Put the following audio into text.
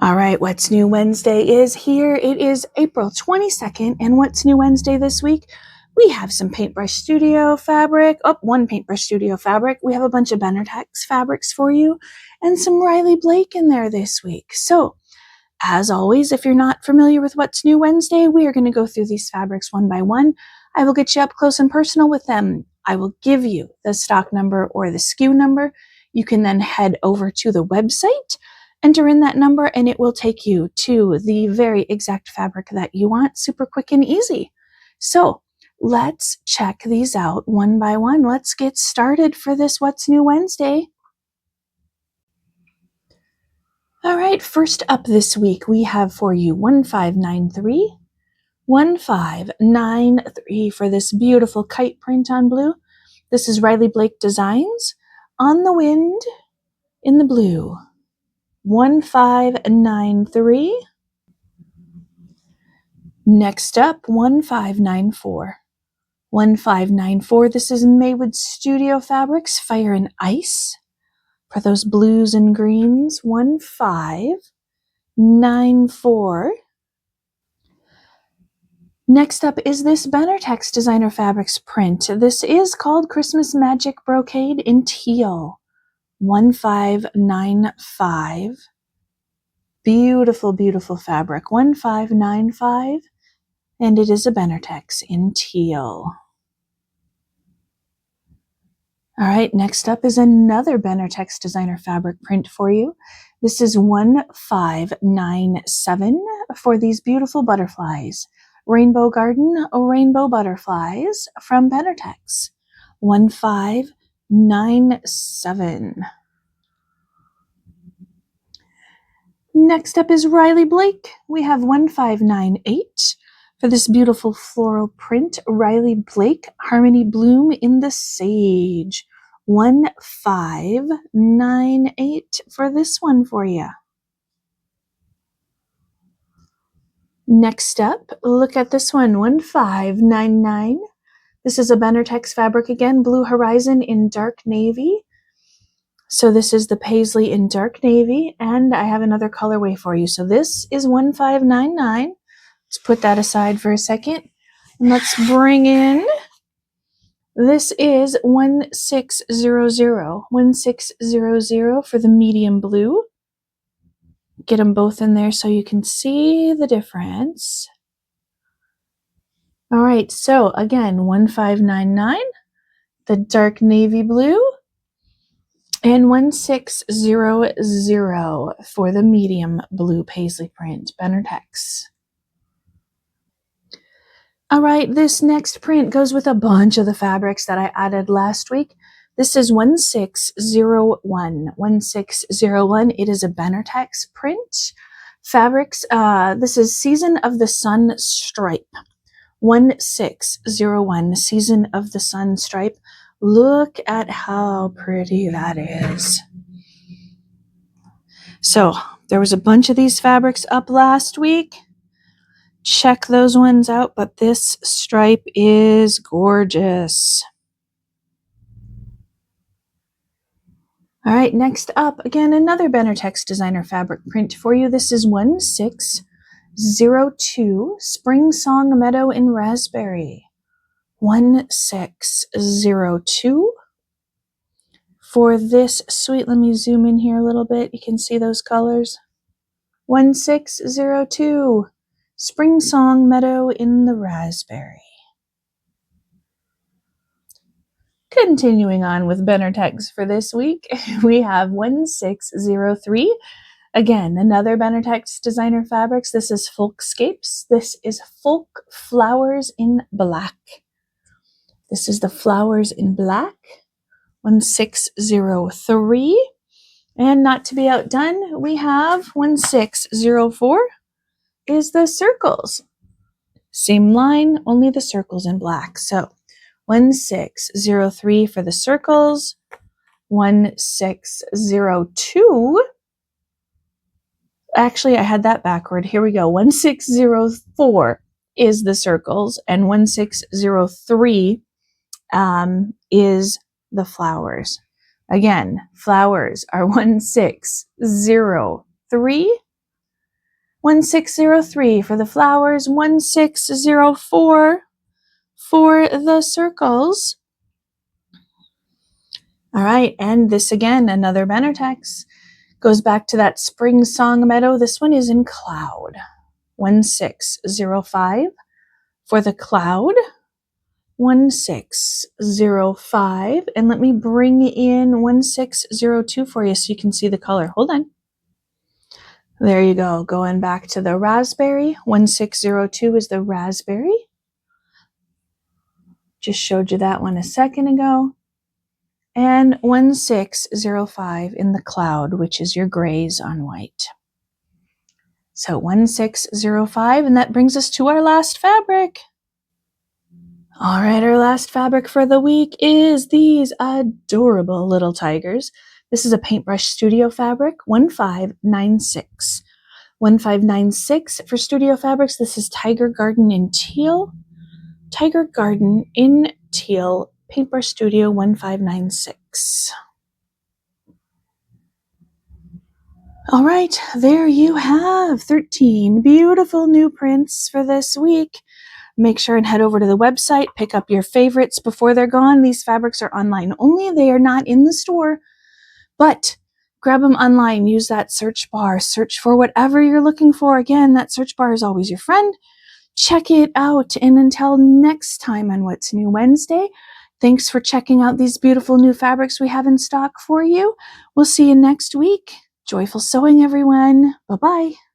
All right, What's New Wednesday is here. It is April 22nd, and What's New Wednesday this week? We have some Paintbrush Studio fabric. Oh, one Paintbrush Studio fabric. We have a bunch of Benartex fabrics for you, and some Riley Blake in there this week. So, as always, if you're not familiar with What's New Wednesday, we are going to go through these fabrics one by one. I will get you up close and personal with them. I will give you the stock number or the SKU number. You can then head over to the website, enter in that number, and it will take you to the very exact fabric that you want, super quick and easy. So let's check these out one by one. Let's get started for this What's New Wednesday. All right, first up this week, we have for you 1593, 1593 for this beautiful kite print on blue. This is Riley Blake Designs, On the Wind in the blue. 1593. Next up, 1594. 1594, this is Maywood Studio Fabrics, Fire and Ice. For those blues and greens, 1594. Next up is this Benartex Designer Fabrics print. This is called Christmas Magic Brocade in teal. 1595. Beautiful, beautiful fabric. 1595. And it is a Benartex in teal. All right, next up is another Benartex Designer Fabric print for you. This is 1597 for these beautiful butterflies. Rainbow Garden Rainbow Butterflies from Benartex. 1597. Next up is Riley Blake. We have 1598 for this beautiful floral print. Riley Blake, Harmony Bloom in the Sage. 1598 for this one for you. Next up, look at this one, 1599. This is a Benartex fabric again, Blue Horizon in dark navy. So this is the paisley in dark navy, and I have another colorway for you. So this is 1599. Let's put that aside for a second. And let's bring in, this is 1600. 1600 for the medium blue. Get them both in there so you can see the difference. All right, so again, 1599, the dark navy blue, and 1600 for the medium blue paisley print, Benartex. All right, this next print goes with a bunch of the fabrics that I added last week. This is 1601. 1601, it is a Benartex print. Fabrics, this is Season of the Sun Stripe. 1601, Season of the Sun Stripe. Look at how pretty that is. So there was a bunch of these fabrics up last week. Check those ones out, but this stripe is gorgeous. All right, next up, again, another Benartex Designer Fabric print for you. This is 1602, Spring Song Meadow in Raspberry. 1602. For this sweet, let me zoom in here a little bit. You can see those colors. 1602, Spring Song Meadow in the Raspberry. Continuing on with Benartex for this week, we have 1603. Again, another Benartex Designer Fabrics. This is Folkscapes. This is Folk Flowers in Black. This is the Flowers in Black. 1603. And not to be outdone, we have 1604 is the circles. Same line, only the circles in black. So 1603 for the circles. 1602. Actually, I had that backward. Here we go. 1604 is the circles, and 1603 is the flowers. Again, flowers are 1603, 1603 for the flowers, 1604 for the circles. All right, and this again, another Benartex. Goes back to that spring song meadow. This one is in cloud. 1605 for the cloud. 1605. And let me bring in 1602 for you so you can see the color. Hold on. There you go. Going back to the raspberry. 1602 is the raspberry. Just showed you that one a second ago. And 1605 in the cloud, which is your grays on white. So 1605, and that brings us to our last fabric. All right, our last fabric for the week is these adorable little tigers. This is a Paintbrush Studio fabric, 1596. 1596 for Studio Fabrics. This is Tiger Garden in Teal. Tiger Garden in Teal, Paintbrush Studio 1596. All right, there you have 13 beautiful new prints for this week. Make sure and head over to the website, pick up your favorites before they're gone. These fabrics are online only. They are not in the store, but grab them online. Use that search bar. Search for whatever you're looking for. Again, that search bar is always your friend. Check it out. And until next time on What's New Wednesday, thanks for checking out these beautiful new fabrics we have in stock for you. We'll see you next week. Joyful sewing, everyone. Bye-bye.